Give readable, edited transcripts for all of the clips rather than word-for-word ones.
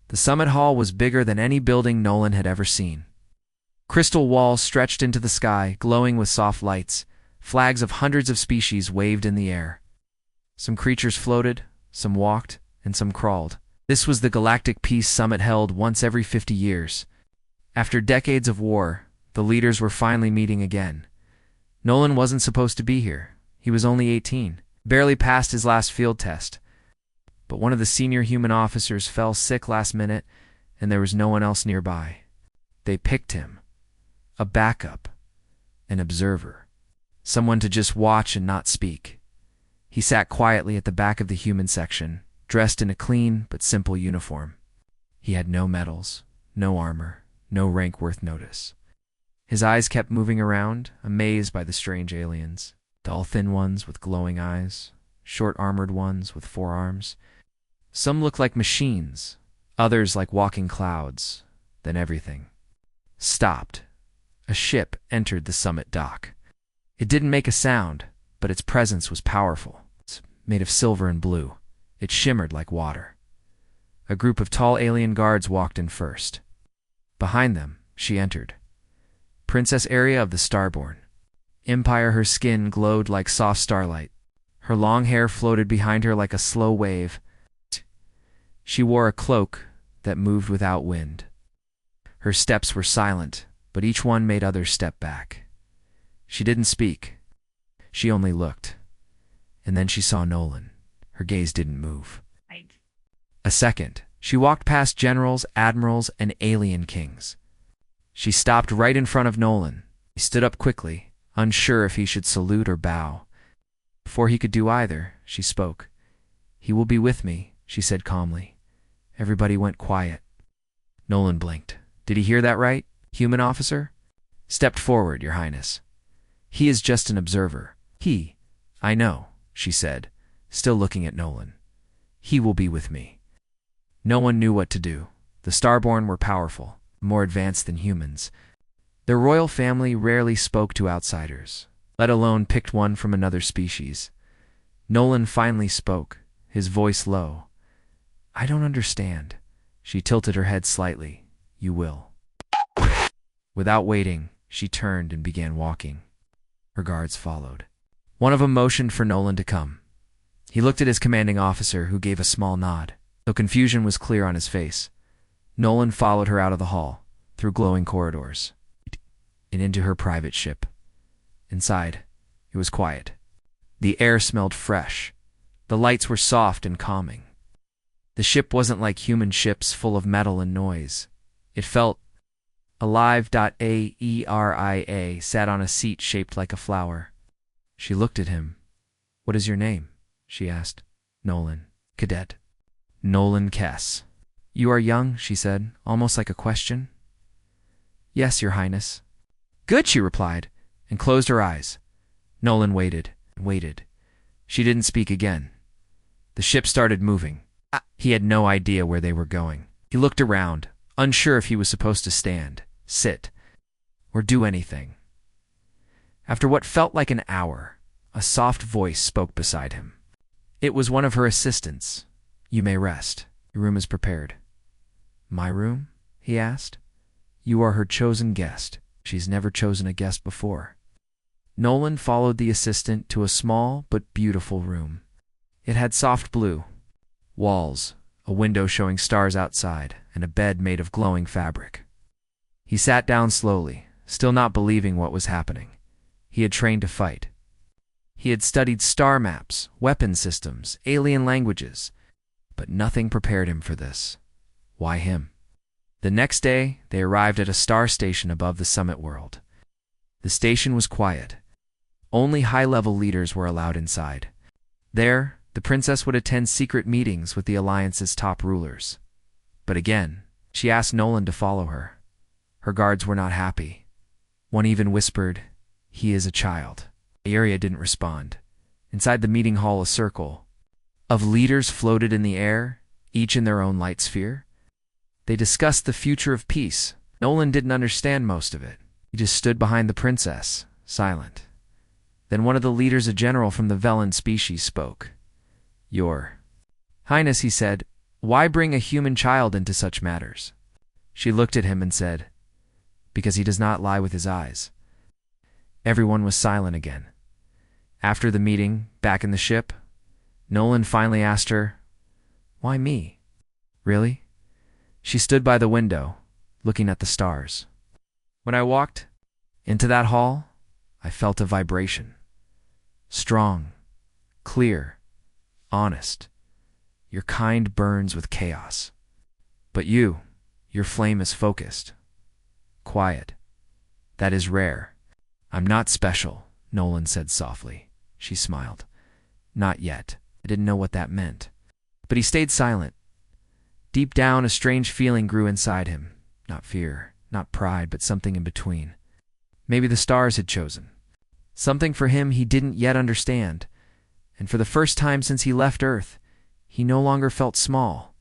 The summit hall was bigger than any building Nolan had ever seen. Crystal walls stretched into the sky, glowing with soft lights. Flags of hundreds of species waved in the air. Some creatures floated, some walked, and some crawled. This was the Galactic Peace Summit held once every 50 years. After decades of war, the leaders were finally meeting again. Nolan wasn't supposed to be here. He was only 18, barely passed his last field test. But one of the senior human officers fell sick last minute, and there was no one else nearby. They picked him. A backup. An observer. Someone to just watch and not speak. He sat quietly at the back of the human section, dressed in a clean but simple uniform. He had no medals, no armor, no rank worth notice. His eyes kept moving around, amazed by the strange aliens. Tall, thin ones with glowing eyes, short armored ones with 4 arms. Some looked like machines, others like walking clouds. Then everything stopped. A ship entered the summit dock. It didn't make a sound, but its presence was powerful. It's made of silver and blue. It shimmered like water. A group of tall alien guards walked in first. Behind them, she entered. Princess Aria of the Starborn. Empire, her skin glowed like soft starlight. Her long hair floated behind her like a slow wave. She wore a cloak that moved without wind. Her steps were silent, but each one made others step back. She didn't speak. She only looked. And then she saw Nolan. Her gaze didn't move. A second, she walked past generals, admirals, and alien kings. She stopped right in front of Nolan. He stood up quickly, unsure if he should salute or bow. Before he could do either, she spoke. "He will be with me," she said calmly. Everybody went quiet. Nolan blinked. "Did he hear that right, human officer?" "Stepped forward, Your Highness." "He is just an observer." "I know," she said, still looking at Nolan. "He will be with me." No one knew what to do. The Starborn were powerful, more advanced than humans. Their royal family rarely spoke to outsiders, let alone picked one from another species. Nolan finally spoke, his voice low. "I don't understand." She tilted her head slightly. "You will." Without waiting, she turned and began walking. Her guards followed. One of them motioned for Nolan to come. He looked at his commanding officer, who gave a small nod, though confusion was clear on his face. Nolan followed her out of the hall, through glowing corridors, and into her private ship. Inside, it was quiet. The air smelled fresh. The lights were soft and calming. The ship wasn't like human ships full of metal and noise. It felt alive. Aeria sat on a seat shaped like a flower. She looked at him. "What is your name?" she asked. "Nolan." "Cadet." "Nolan Kess." "You are young," she said, almost like a question. "Yes, Your Highness." "Good," she replied, and closed her eyes. Nolan waited and waited. She didn't speak again. The ship started moving. He had no idea where they were going. He looked around, unsure if he was supposed to stand, sit, or do anything. After what felt like an hour, a soft voice spoke beside him. It was one of her assistants. "You may rest. Your room is prepared." "My room?" he asked. "You are her chosen guest. She's never chosen a guest before." Nolan followed the assistant to a small but beautiful room. It had soft blue walls, a window showing stars outside, and a bed made of glowing fabric. He sat down slowly, still not believing what was happening. He had trained to fight. He had studied star maps, weapon systems, alien languages, but nothing prepared him for this. Why him? The next day, they arrived at a star station above the summit world. The station was quiet. Only high-level leaders were allowed inside. There, the princess would attend secret meetings with the Alliance's top rulers. But again, she asked Nolan to follow her. Her guards were not happy. One even whispered, "He is a child." Aeria didn't respond. Inside the meeting hall, a circle of leaders floated in the air, each in their own light sphere. They discussed the future of peace. Nolan didn't understand most of it. He just stood behind the princess, silent. Then one of the leaders, a general from the Velen species, spoke. "Your Highness," he said, Why bring a human child into such matters? She looked at him and said, Because he does not lie with his eyes. Everyone was silent again. After the meeting, back in the ship, Nolan finally asked her, Why me? Really? She stood by the window, looking at the stars. When I walked into that hall, I felt a vibration. Strong, clear, honest. Your kind burns with chaos. But your flame is focused, quiet. That is rare. I'm not special, Nolan said softly. She smiled. Not yet. I didn't know what that meant. But he stayed silent. Deep down, a strange feeling grew inside him. Not fear, not pride, but something in between. Maybe the stars had chosen. Something for him he didn't yet understand. And for the first time since he left Earth, he no longer felt small.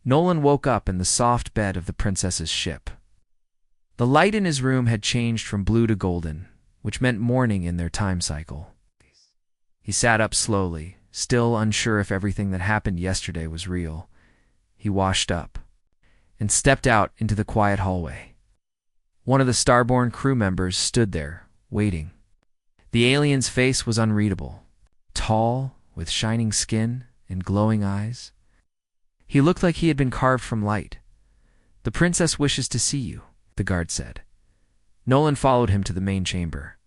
Nolan woke up in the soft bed of the princess's ship. The light in his room had changed from blue to golden, which meant morning in their time cycle. He sat up slowly, still unsure if everything that happened yesterday was real. He washed up and stepped out into the quiet hallway. One of the starborn crew members stood there, waiting. The alien's face was unreadable. Tall, with shining skin and glowing eyes. He looked like he had been carved from light. The princess wishes to see you, the guard said. Nolan followed him to the main chamber.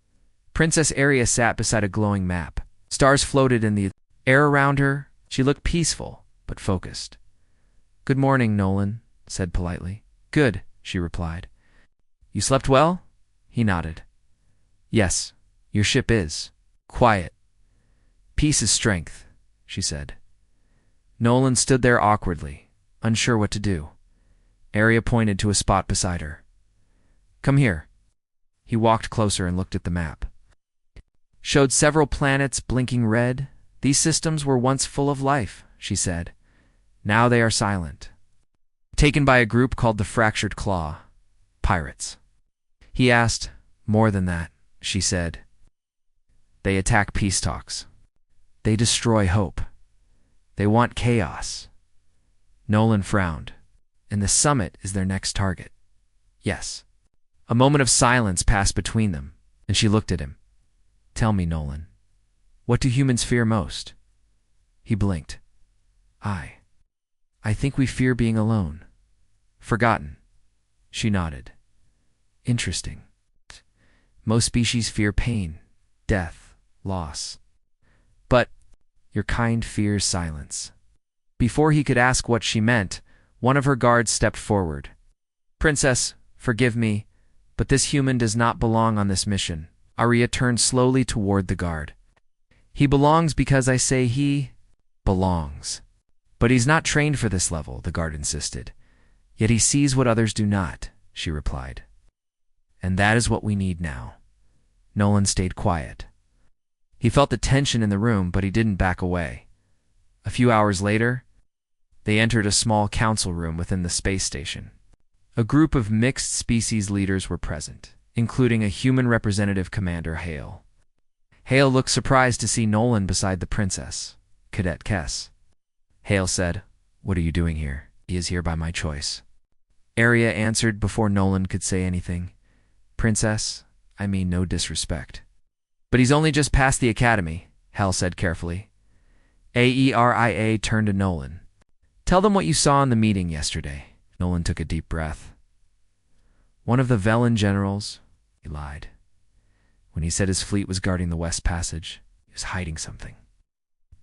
Princess Aria sat beside a glowing map. Stars floated in the air around her. She looked peaceful, but focused. Good morning, Nolan said politely. Good, she replied. You slept well? He nodded. Yes, your ship is. Quiet. Peace is strength, she said. Nolan stood there awkwardly, unsure what to do. Aria pointed to a spot beside her. Come here. He walked closer and looked at the map. Showed several planets blinking red. These systems were once full of life, she said. Now they are silent. Taken by a group called the Fractured Claw. Pirates. He asked, More than that, she said. They attack peace talks. They destroy hope. They want chaos. Nolan frowned. And the summit is their next target. Yes. A moment of silence passed between them, and she looked at him. Tell me, Nolan, what do humans fear most? He blinked. I think we fear being alone. Forgotten. She nodded. Interesting. Most species fear pain, death, loss. But your kind fears silence. Before he could ask what she meant, one of her guards stepped forward. Princess, forgive me, but this human does not belong on this mission. Aria turned slowly toward the guard. He belongs because I say he belongs. But he's not trained for this level, the guard insisted. Yet he sees what others do not, she replied. And that is what we need now. Nolan stayed quiet. He felt the tension in the room, but he didn't back away. A few hours later, they entered a small council room within the space station. A group of mixed species leaders were present, including a human representative, Commander Hale. Hale looked surprised to see Nolan beside the princess, Cadet Kess. Hale said, What are you doing here? He is here by my choice. Aria answered before Nolan could say anything. Princess, I mean no disrespect. But he's only just passed the academy, Hale said carefully. Aeria turned to Nolan. Tell them what you saw in the meeting yesterday. Nolan took a deep breath. One of the Velen generals, he lied. When he said his fleet was guarding the West Passage, he was hiding something.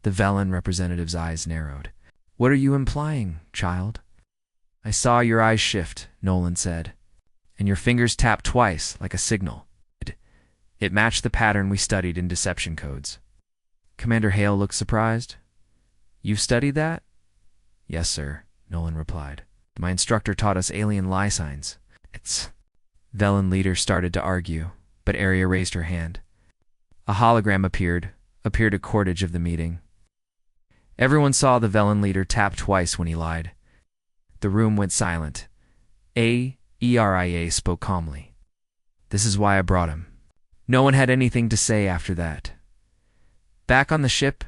The Velen representative's eyes narrowed. What are you implying, child? I saw your eyes shift, Nolan said, and your fingers tap twice like a signal. It matched the pattern we studied in deception codes. Commander Hale looked surprised. You've studied that? Yes, sir, Nolan replied. My instructor taught us alien lie signs. Velen leader started to argue, but Aria raised her hand. A hologram appeared at cordage of the meeting. Everyone saw the Velen leader tap twice when he lied. The room went silent. Aeria spoke calmly. This is why I brought him. No one had anything to say after that. Back on the ship,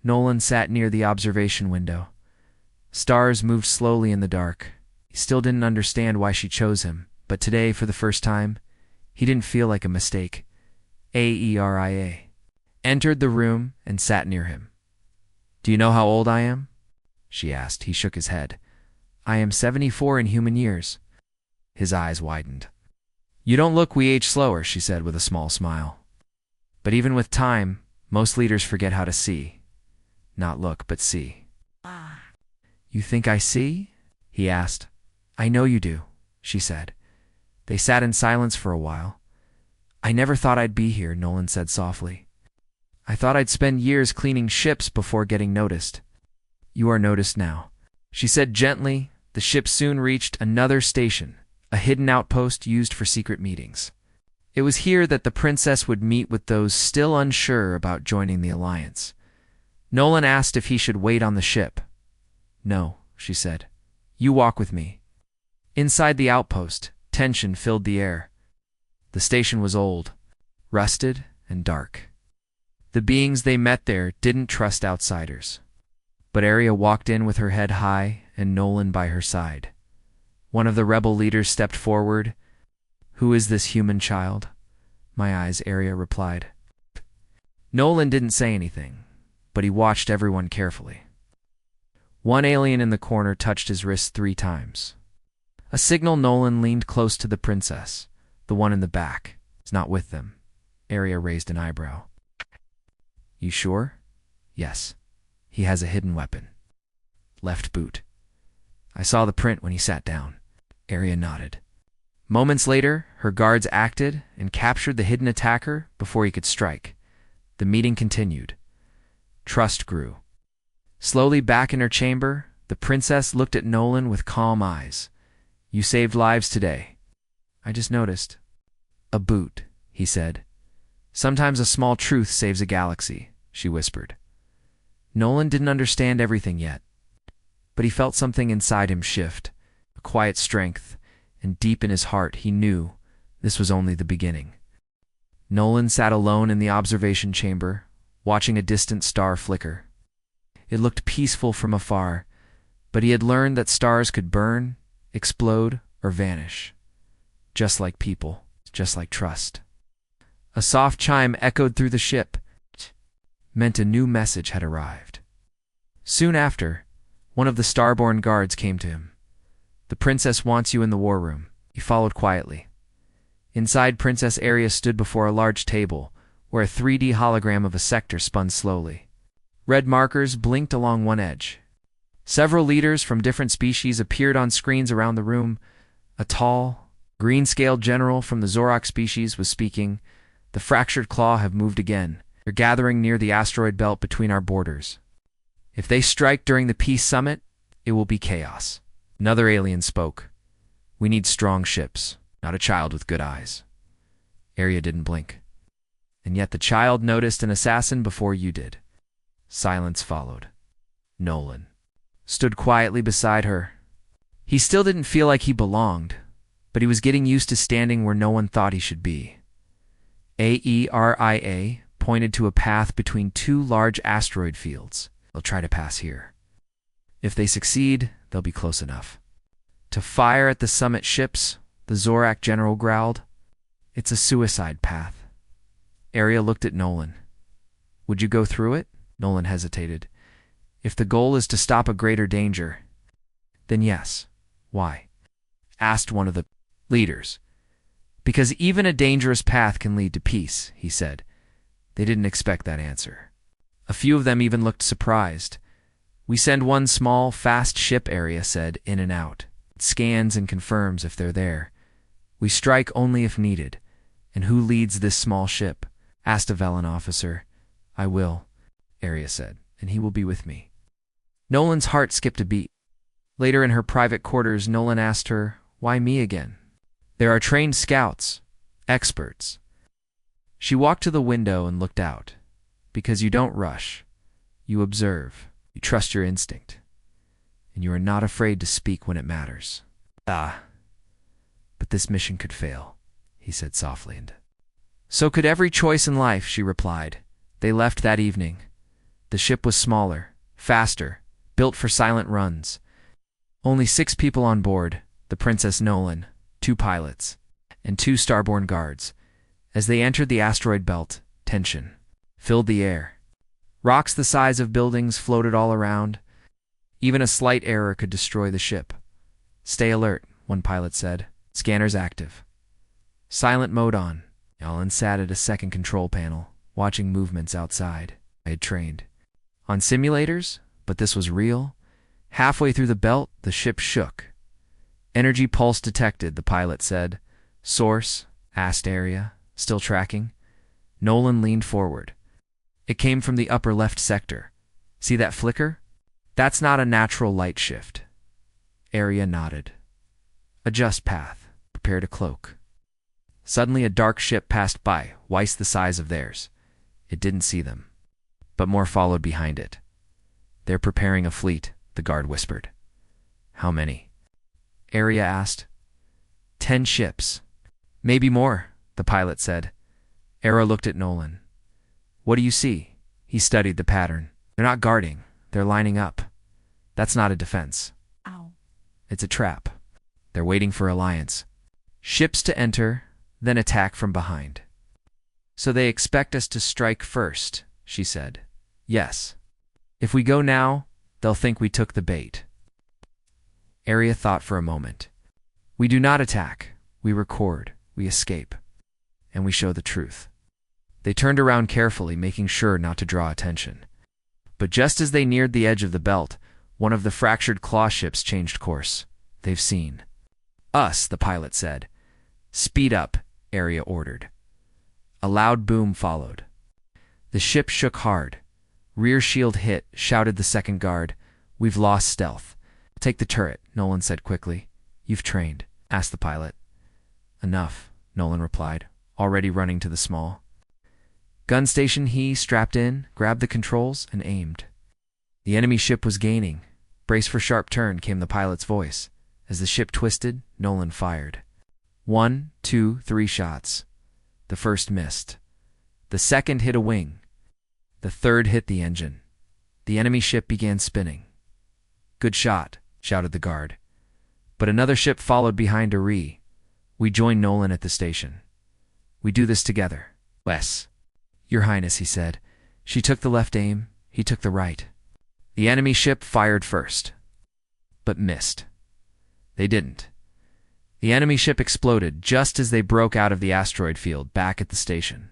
Nolan sat near the observation window. Stars moved slowly in the dark. He still didn't understand why she chose him, but today, for the first time, he didn't feel like a mistake. Aeria entered the room and sat near him. "Do you know how old I am?" she asked. He shook his head. "I am 74 in human years." His eyes widened. "You don't look we age slower," she said with a small smile. "But even with time, most leaders forget how to see. Not look, but see." "You think I see?" he asked. "I know you do," she said. They sat in silence for a while. "I never thought I'd be here," Nolan said softly. "I thought I'd spend years cleaning ships before getting noticed." "You are noticed now," she said gently. The ship soon reached another station, a hidden outpost used for secret meetings. It was here that the princess would meet with those still unsure about joining the alliance. Nolan asked if he should wait on the ship. "No," she said. "You walk with me." Inside the outpost, tension filled the air. The station was old, rusted, and dark. The beings they met there didn't trust outsiders. But Arya walked in with her head high and Nolan by her side. One of the rebel leaders stepped forward. "Who is this human child?" "My eyes," Arya replied. Nolan didn't say anything, but he watched everyone carefully. One alien in the corner touched his wrist 3 times. A signal. Nolan leaned close to the princess. "The one in the back is not with them." Arya raised an eyebrow. "You sure?" "Yes. He has a hidden weapon. Left boot. I saw the print when he sat down." Arya nodded. Moments later, her guards acted and captured the hidden attacker before he could strike. The meeting continued. Trust grew. Slowly back in her chamber, the princess looked at Nolan with calm eyes. "You saved lives today." "I just noticed." "A boot," he said. "Sometimes a small truth saves a galaxy," she whispered. Nolan didn't understand everything yet, but he felt something inside him shift, a quiet strength, and deep in his heart he knew this was only the beginning. Nolan sat alone in the observation chamber, watching a distant star flicker. It looked peaceful from afar, but he had learned that stars could burn, explode, or vanish. Just like people, just like trust. A soft chime echoed through the ship, meant a new message had arrived. Soon after, one of the starborn guards came to him. "The princess wants you in the war room." He followed quietly. Inside, Princess Arya stood before a large table, where a 3D hologram of a sector spun slowly. Red markers blinked along one edge. Several leaders from different species appeared on screens around the room. A tall, green-scaled general from the Zorak species was speaking. "The fractured claw have moved again. They're gathering near the asteroid belt between our borders. If they strike during the peace summit, it will be chaos." Another alien spoke. "We need strong ships, not a child with good eyes." Arya didn't blink. "And yet the child noticed an assassin before you did." Silence followed. Nolan stood quietly beside her. He still didn't feel like he belonged, but he was getting used to standing where no one thought he should be. Aeria pointed to a path between 2 large asteroid fields. "They'll try to pass here. If they succeed, they'll be close enough to fire at the summit ships," the Zorak general growled. "It's a suicide path." Arya looked at Nolan. "Would you go through it?" Nolan hesitated. "If the goal is to stop a greater danger, then yes." "Why?" asked one of the leaders. "Because even a dangerous path can lead to peace," he said. They didn't expect that answer. A few of them even looked surprised. "We send one small, fast ship," Arya said, "in and out. It scans and confirms if they're there. We strike only if needed." "And who leads this small ship?" asked a Velen officer. "I will," Arya said, "and he will be with me." Nolan's heart skipped a beat. Later in her private quarters, Nolan asked her, "Why me again?" "There are trained scouts, experts." She walked to the window and looked out. "Because you don't rush. You observe. You trust your instinct. And you are not afraid to speak when it matters." "Ah, but this mission could fail," he said softly. "And so could every choice in life," she replied. They left that evening. The ship was smaller, faster, built for silent runs. Only 6 people on board, the Princess Nolan, 2 pilots, and 2 starborn guards. As they entered the asteroid belt, tension filled the air. Rocks the size of buildings floated all around. Even a slight error could destroy the ship. "Stay alert," one pilot said. "Scanners active." Silent mode on. Alan sat at a second control panel, watching movements outside. I had trained on simulators, but this was real. Halfway through the belt, the ship shook. "Energy pulse detected," the pilot said. "Source?" asked Area, still tracking. Nolan leaned forward. "It came from the upper left sector. See that flicker? That's not a natural light shift." Area nodded. "Adjust path. Prepare to cloak." Suddenly a dark ship passed by, twice the size of theirs. It didn't see them, but more followed behind it. "They're preparing a fleet," the guard whispered. "How many?" Area asked. 10 ships. "Maybe more," the pilot said. Era looked at Nolan. "What do you see?" He studied the pattern. "They're not guarding. They're lining up. That's not a defense. Ow. It's a trap. They're waiting for alliance. Ships to enter, then attack from behind." "So they expect us to strike first," she said. "Yes. If we go now, they'll think we took the bait." Area thought for a moment. "We do not attack. We record. We escape. And we show the truth." They turned around carefully, making sure not to draw attention. But just as they neared the edge of the belt, one of the fractured claw ships changed course. "They've seen us," the pilot said. "Speed up," Area ordered. A loud boom followed. The ship shook hard. "Rear shield hit," shouted the second guard. "We've lost stealth." "Take the turret," Nolan said quickly. "You've trained?" asked the pilot. "Enough," Nolan replied, already running to the small gun station. He strapped in, grabbed the controls, and aimed. The enemy ship was gaining. "Brace for sharp turn," came the pilot's voice. As the ship twisted, Nolan fired. 1, 2, 3 shots. The first missed. The second hit a wing. The third hit the engine. The enemy ship began spinning. "Good shot," shouted the guard. But another ship followed behind Ari. We joined Nolan at the station. "We do this together." "Wes." "Your Highness," he said. She took the left aim. He took the right. The enemy ship fired first, but missed. They didn't. The enemy ship exploded just as they broke out of the asteroid field back at the station.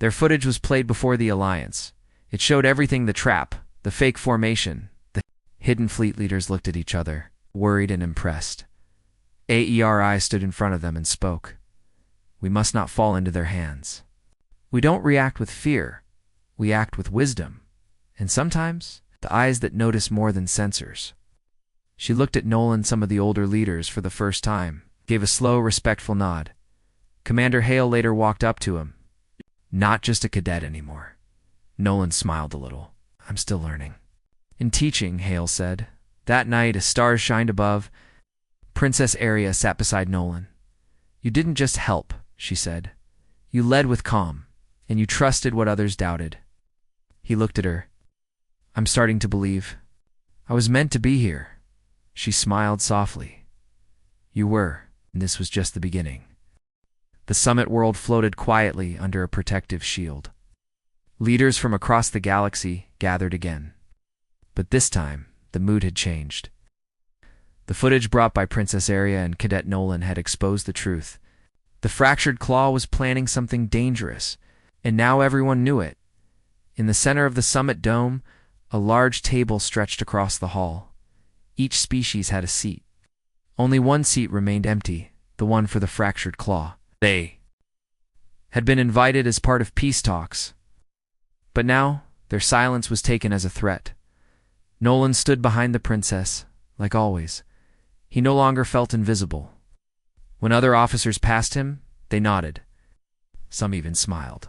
Their footage was played before the Alliance. It showed everything: the trap, the fake formation. The hidden fleet leaders looked at each other, worried and impressed. Aeri stood in front of them and spoke. "We must not fall into their hands. We don't react with fear. We act with wisdom. And sometimes, the eyes that notice more than sensors." She looked at Nolan, some of the older leaders, for the first time, gave a slow, respectful nod. Commander Hale later walked up to him. "Not just a cadet anymore." Nolan smiled a little. "I'm still learning." "In teaching," Hale said. That night, as stars shined above, Princess Area sat beside Nolan. "You didn't just help," she said. "You led with calm, and you trusted what others doubted." He looked at her. "I'm starting to believe. I was meant to be here." She smiled softly. "You were, and this was just the beginning." The summit world floated quietly under a protective shield. Leaders from across the galaxy gathered again. But this time, the mood had changed. The footage brought by Princess Area and Cadet Nolan had exposed the truth. The fractured claw was planning something dangerous, and now everyone knew it. In the center of the summit dome, a large table stretched across the hall. Each species had a seat. Only one seat remained empty, the one for the fractured claw. They had been invited as part of peace talks. But now, their silence was taken as a threat. Nolan stood behind the princess, like always. He no longer felt invisible. When other officers passed him, they nodded. Some even smiled.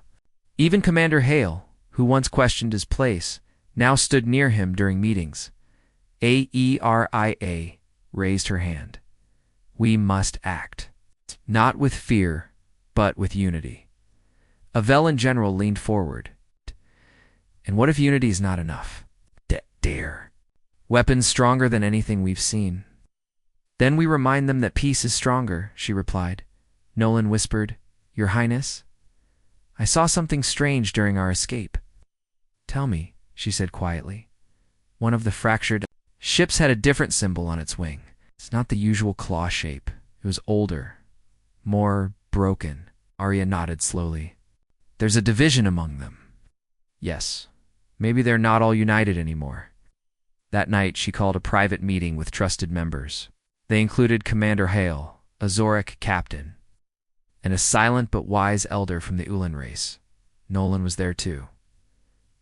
Even Commander Hale, who once questioned his place, now stood near him during meetings. Aeria raised her hand. "We must act. Not with fear, but with unity." A Velen general leaned forward. "And what if unity is not enough? Dare. Weapons stronger than anything we've seen. Then we remind them that peace is stronger, she replied. Nolan whispered, Your Highness? I saw something strange during our escape. Tell me, she said quietly. One of the fractured ships had a different symbol on its wing. It's not the usual claw shape. It was older, more broken. Arya nodded slowly. There's a division among them. Yes, maybe they're not all united anymore. That night she called a private meeting with trusted members. They included Commander Hale, a Zorik captain, and a silent but wise elder from the Ulan race. Nolan was there too.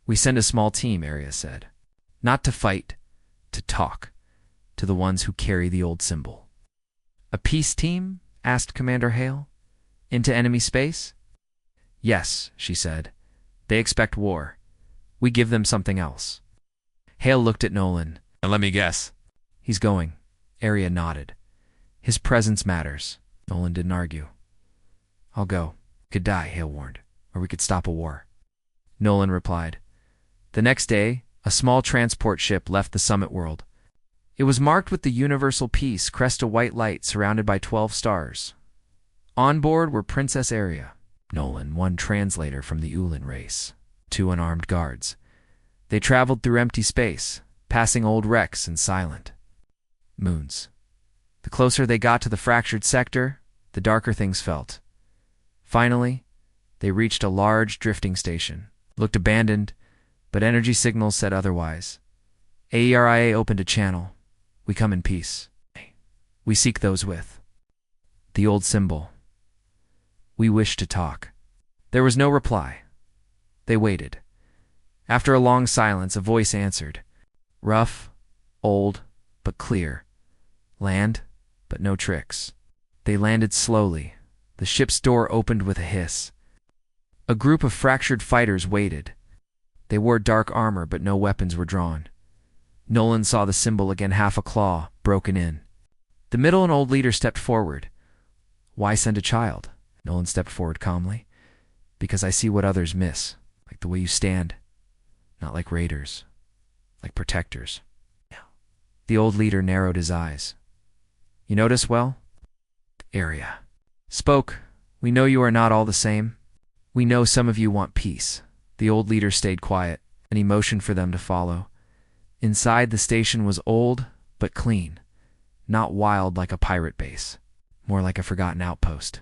We send a small team, Arya said. Not to fight, to talk, to the ones who carry the old symbol. A peace team? Asked Commander Hale. Into enemy space? Yes, she said. They expect war. We give them something else. Hale looked at Nolan. And let me guess. He's going. Arya nodded. His presence matters. Nolan didn't argue. I'll go. Could die, Hale warned. Or we could stop a war. Nolan replied. The next day, a small transport ship left the summit world. It was marked with the universal peace, crest a white light surrounded by 12 stars. On board were Princess Arya, Nolan, one translator from the Ulan race, 2 unarmed guards. They traveled through empty space, passing old wrecks and silent moons. The closer they got to the fractured sector, the darker things felt. Finally, they reached a large drifting station. Looked abandoned, but energy signals said otherwise. AERIA opened a channel. We come in peace. We seek those with the old symbol. We wish to talk. There was no reply. They waited. After a long silence, a voice answered. Rough, old, but clear. Land, but no tricks. They landed slowly. The ship's door opened with a hiss. A group of fractured fighters waited. They wore dark armor, but no weapons were drawn. Nolan saw the symbol again, half a claw, broken in. The middle and old leader stepped forward. Why send a child? Nolan stepped forward calmly. Because I see what others miss, like the way you stand. Not like raiders, like protectors. The old leader narrowed his eyes. You notice well? Arya spoke. We know you are not all the same. We know some of you want peace. The old leader stayed quiet, and he motioned for them to follow. Inside, the station was old, but clean. Not wild like a pirate base. More like a forgotten outpost.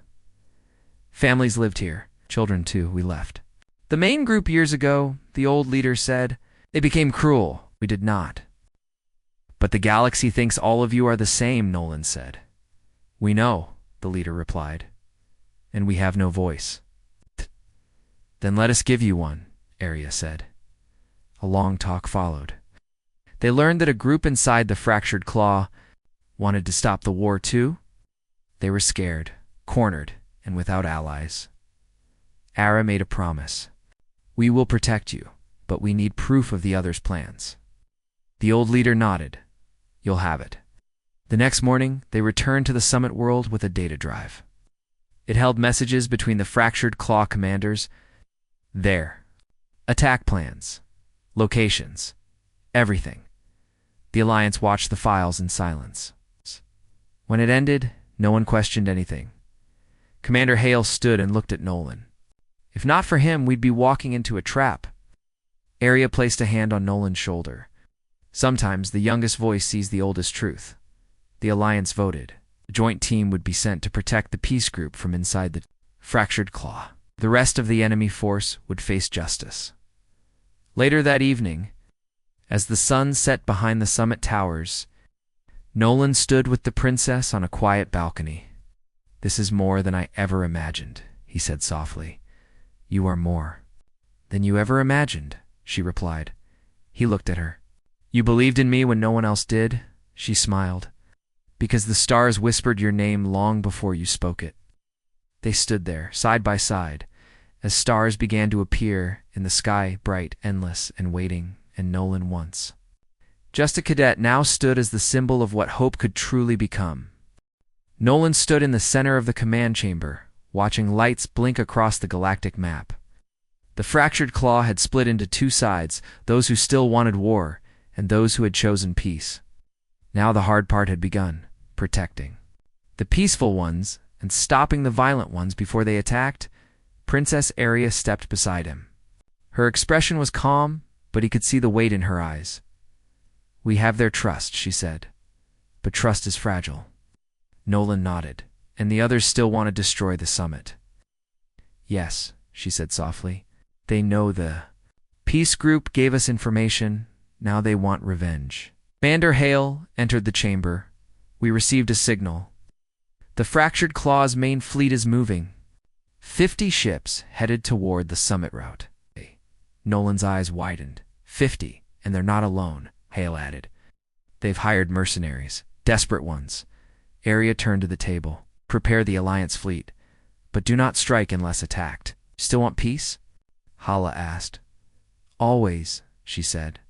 Families lived here. Children, too. We left. The main group years ago, the old leader said, they became cruel. We did not. But the galaxy thinks all of you are the same, Nolan said. We know, the leader replied. And we have no voice. Then let us give you one, Arya said. A long talk followed. They learned that a group inside the fractured claw wanted to stop the war too. They were scared, cornered, and without allies. Arya made a promise. We will protect you, but we need proof of the others' plans. The old leader nodded. You'll have it. The next morning, they returned to the summit world with a data drive. It held messages between the fractured claw commanders. There. Attack plans. Locations. Everything. The Alliance watched the files in silence. When it ended, no one questioned anything. Commander Hale stood and looked at Nolan. If not for him, we'd be walking into a trap. Arya placed a hand on Nolan's shoulder. Sometimes the youngest voice sees the oldest truth. The Alliance voted. A joint team would be sent to protect the peace group from inside the fractured claw. The rest of the enemy force would face justice. Later that evening, as the sun set behind the summit towers, Nolan stood with the princess on a quiet balcony. This is more than I ever imagined, he said softly. You are more than you ever imagined, she replied. He looked at her. You believed in me when no one else did, she smiled. Because the stars whispered your name long before you spoke it. They stood there, side by side, as stars began to appear in the sky, bright, endless, and waiting, and Nolan once. Just a cadet now stood as the symbol of what hope could truly become. Nolan stood in the center of the command chamber, watching lights blink across the galactic map. The fractured claw had split into two sides, those who still wanted war, and those who had chosen peace. Now the hard part had begun, protecting the peaceful ones and stopping the violent ones before they attacked. Princess Arya stepped beside him. Her expression was calm, but he could see the weight in her eyes. "We have their trust," she said, "but trust is fragile." Nolan nodded, and the others still want to destroy the summit. "Yes," she said softly. "They know the peace group gave us information. Now they want revenge." Commander Hale entered the chamber. "We received a signal. The Fractured Claw's main fleet is moving. 50 ships headed toward the summit route." Nolan's eyes widened. 50, and they're not alone, Hale added. "They've hired mercenaries, desperate ones." Arya turned to the table. "Prepare the Alliance fleet, but do not strike unless attacked." "Still want peace?" Hala asked. "Always," she said.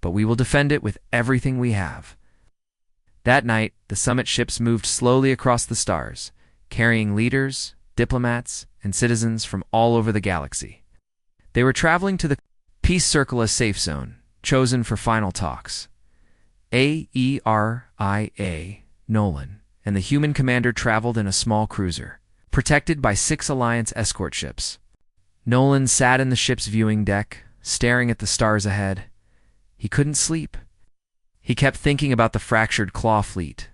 "But we will defend it with everything we have." That night, the summit ships moved slowly across the stars, carrying leaders, diplomats, and citizens from all over the galaxy. They were traveling to the Peace Circle, a safe zone, chosen for final talks. Aeria, Nolan, and the human commander traveled in a small cruiser, protected by 6 Alliance escort ships. Nolan sat in the ship's viewing deck, staring at the stars ahead. He couldn't sleep. He kept thinking about the Fractured Claw fleet,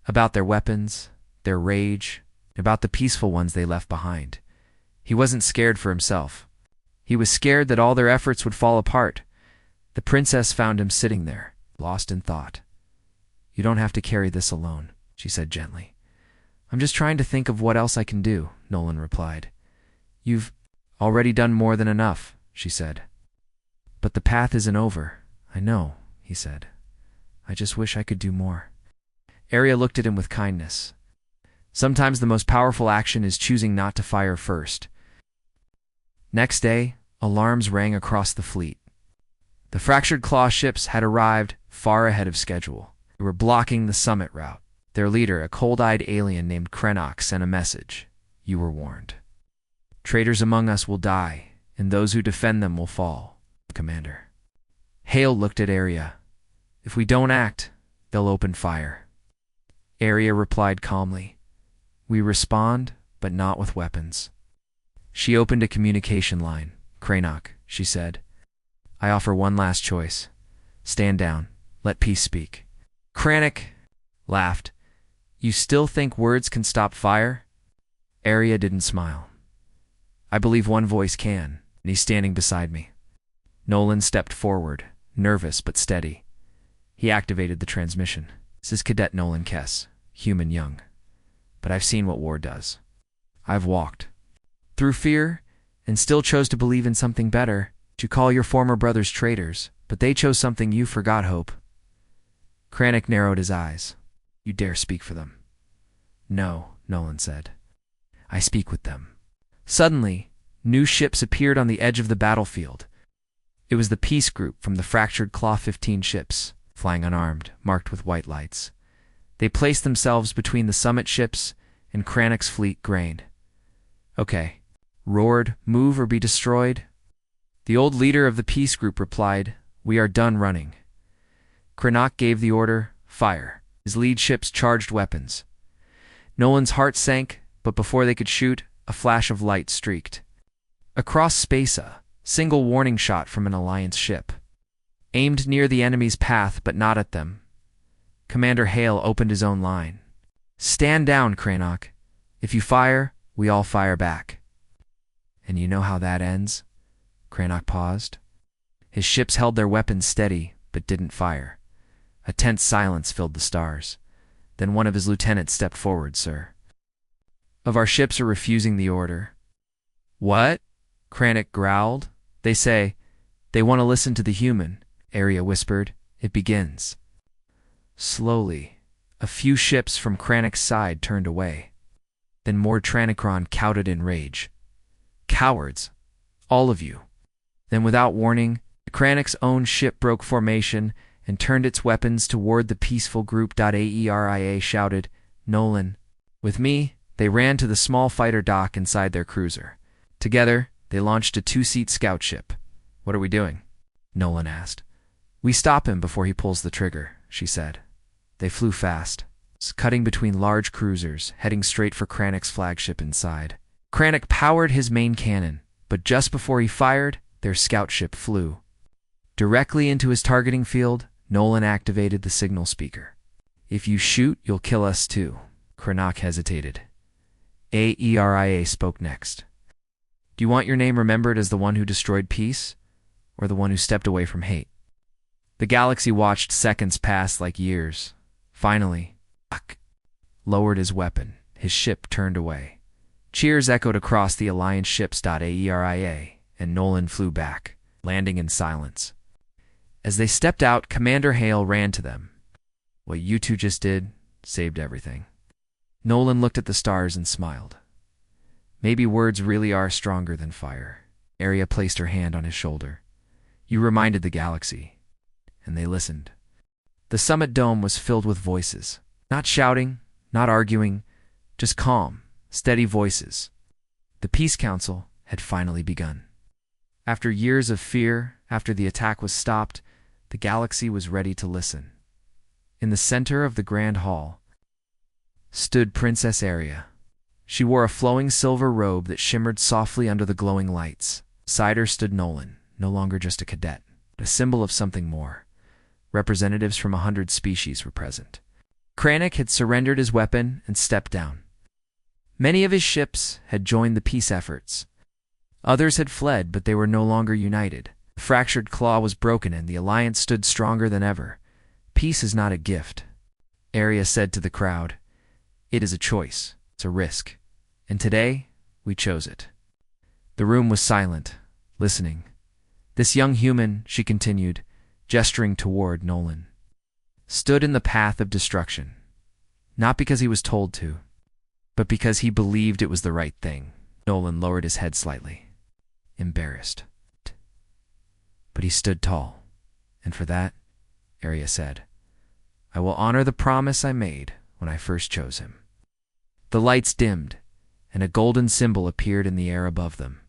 about their weapons, their rage, about the peaceful ones they left behind. He wasn't scared for himself. He was scared that all their efforts would fall apart. The princess found him sitting there, lost in thought. "You don't have to carry this alone," she said gently. "I'm just trying to think of what else I can do," Nolan replied. "You've already done more than enough," she said. "But the path isn't over." "I know," he said. "I just wish I could do more." Arya looked at him with kindness. Sometimes the most powerful action is choosing not to fire first. Next day, alarms rang across the fleet. The Fractured Claw ships had arrived far ahead of schedule. They were blocking the summit route. Their leader, a cold-eyed alien named Krenok, sent a message. "You were warned. Traitors among us will die, and those who defend them will fall, Commander." Hale looked at Arya. "If we don't act, they'll open fire." Arya replied calmly. "We respond, but not with weapons." She opened a communication line. "Krenok," she said, "I offer one last choice. Stand down. Let peace speak." Krenok laughed. "You still think words can stop fire?" Arya didn't smile. "I believe one voice can, and he's standing beside me." Nolan stepped forward, nervous but steady. He activated the transmission. "This is Cadet Nolan Kess, human young. But I've seen what war does. I've walked through fear and still chose to believe in something better. You call your former brothers traitors, but they chose something you forgot, hope." Krenok narrowed his eyes. "You dare speak for them?" "No," Nolan said. "I speak with them." Suddenly, new ships appeared on the edge of the battlefield. It was the peace group from the Fractured Claw, 15 ships, flying unarmed, marked with white lights. They placed themselves between the summit ships, and Krenok's fleet grained. "Okay," roared, "move or be destroyed." The old leader of the peace group replied, "We are done running." Krenok gave the order, "Fire." His lead ships charged weapons. Nolan's heart sank, but before they could shoot, a flash of light streaked across space, a single warning shot from an Alliance ship, aimed near the enemy's path but not at them. Commander Hale opened his own line. "Stand down, Krenok. If you fire, we all fire back." "And you know how that ends?" Krenok paused. His ships held their weapons steady, but didn't fire. A tense silence filled the stars. Then one of his lieutenants stepped forward. "Sir, of our ships are refusing the order." "What?" Krenok growled. "They say they want to listen to the human," Arya whispered. "It begins." Slowly, a few ships from Krenok's side turned away. Then more Tranokron counted in rage. "Cowards, all of you." Then without warning, Krenok's own ship broke formation and turned its weapons toward the peaceful group. Aeria shouted, "Nolan." With me, they ran to the small fighter dock inside their cruiser. Together, they launched a 2-seat scout ship. "What are we doing?" Nolan asked. We stop him before he pulls the trigger, she said. They flew fast, cutting between large cruisers, heading straight for Kranach's flagship inside. Kranach powered his main cannon, but just before he fired, their scout ship flew. Directly into his targeting field, Nolan activated the signal speaker. "If you shoot, you'll kill us too." Kranach hesitated. Aeria spoke next. "Do you want your name remembered as the one who destroyed peace, or the one who stepped away from hate?" The galaxy watched seconds pass like years. Finally, Uck lowered his weapon. His ship turned away. Cheers echoed across the Alliance ships. Aeria, and Nolan flew back, landing in silence. As they stepped out, Commander Hale ran to them. "What you two just did saved everything." Nolan looked at the stars and smiled. "Maybe words really are stronger than fire." Aeria placed her hand on his shoulder. "You reminded the galaxy." And they listened. The summit dome was filled with voices. Not shouting, not arguing, just calm, steady voices. The Peace Council had finally begun. After years of fear, after the attack was stopped, the galaxy was ready to listen. In the center of the Grand Hall stood Princess Aeria. She wore a flowing silver robe that shimmered softly under the glowing lights. Beside her stood Nolan, no longer just a cadet, but a symbol of something more. Representatives from 100 species were present. Kranach had surrendered his weapon and stepped down. Many of his ships had joined the peace efforts. Others had fled, but they were no longer united. The fractured claw was broken and the alliance stood stronger than ever. "Peace is not a gift," Aeria said to the crowd. "It is a choice. It's a risk. And today, we chose it." The room was silent, listening. "This young human," she continued, gesturing toward Nolan, "stood in the path of destruction. Not because he was told to, but because he believed it was the right thing." Nolan lowered his head slightly, embarrassed. But he stood tall, and for that, Aeria said, "I will honor the promise I made when I first chose him." The lights dimmed, and a golden symbol appeared in the air above them.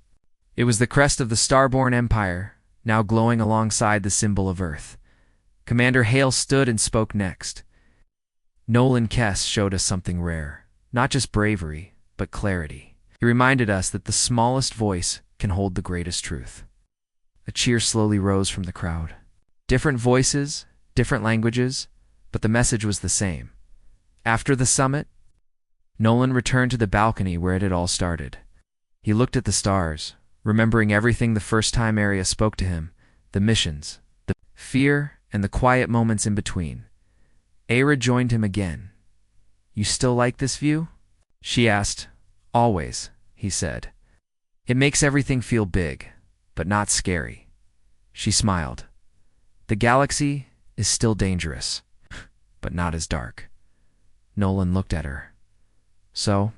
It was the crest of the Starborn Empire, now glowing alongside the symbol of Earth. Commander Hale stood and spoke next. "Nolan Kess showed us something rare, not just bravery, but clarity. He reminded us that the smallest voice can hold the greatest truth." A cheer slowly rose from the crowd. Different voices, different languages, but the message was the same. After the summit, Nolan returned to the balcony where it had all started. He looked at the stars, remembering everything the first time Aeria spoke to him, the missions, the fear, and the quiet moments in between. Aeria joined him again. "You still like this view?" she asked. "Always," he said. "It makes everything feel big, but not scary." She smiled. "The galaxy is still dangerous, but not as dark." Nolan looked at her. "So,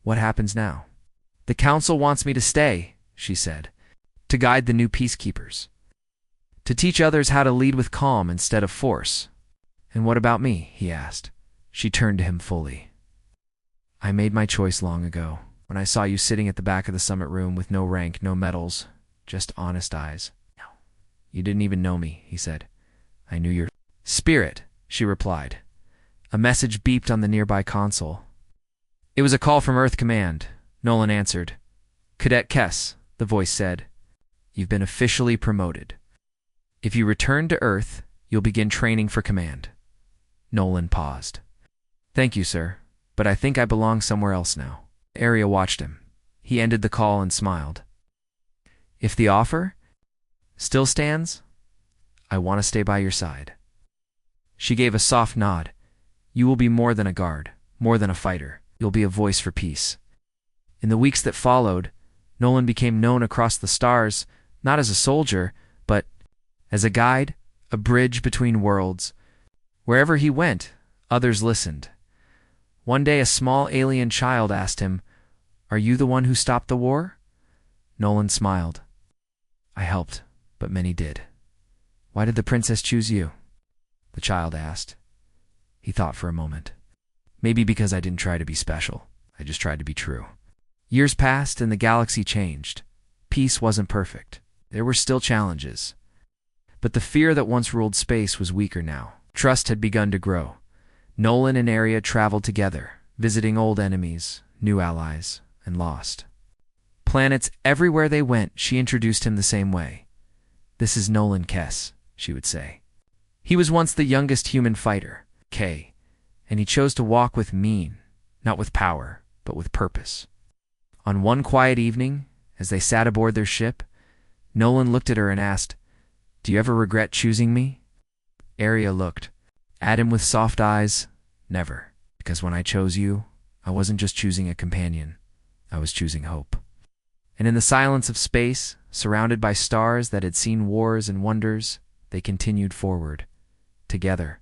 what happens now?" "The council wants me to stay," she said, "to guide the new peacekeepers, to teach others how to lead with calm instead of force." "And what about me?" he asked. She turned to him fully. "I made my choice long ago, when I saw you sitting at the back of the summit room with no rank, no medals, just honest eyes." "You didn't even know me," he said. "I knew your spirit," she replied. A message beeped on the nearby console. It was a call from Earth Command. Nolan answered. "Cadet Kess," the voice said. "You've been officially promoted. If you return to Earth, you'll begin training for command." Nolan paused. "Thank you, sir, but I think I belong somewhere else now." Aeria watched him. He ended the call and smiled. "If the offer still stands, I want to stay by your side." She gave a soft nod. "You will be more than a guard, more than a fighter. You'll be a voice for peace." In the weeks that followed, Nolan became known across the stars, not as a soldier, but as a guide, a bridge between worlds. Wherever he went, others listened. One day a small alien child asked him, "Are you the one who stopped the war?" Nolan smiled. "I helped, but many did." "Why did the princess choose you?" the child asked. He thought for a moment. "Maybe because I didn't try to be special. I just tried to be true." Years passed and the galaxy changed. Peace wasn't perfect. There were still challenges. But the fear that once ruled space was weaker now. Trust had begun to grow. Nolan and Arya traveled together, visiting old enemies, new allies, and lost planets. Everywhere they went, she introduced him the same way. "This is Nolan Kess," she would say. "He was once the youngest human fighter, K, and he chose to walk with mean, not with power, but with purpose." On one quiet evening, as they sat aboard their ship, Nolan looked at her and asked, "Do you ever regret choosing me?" Arya looked at him with soft eyes. "Never, because when I chose you, I wasn't just choosing a companion, I was choosing hope." And in the silence of space, surrounded by stars that had seen wars and wonders, they continued forward, together,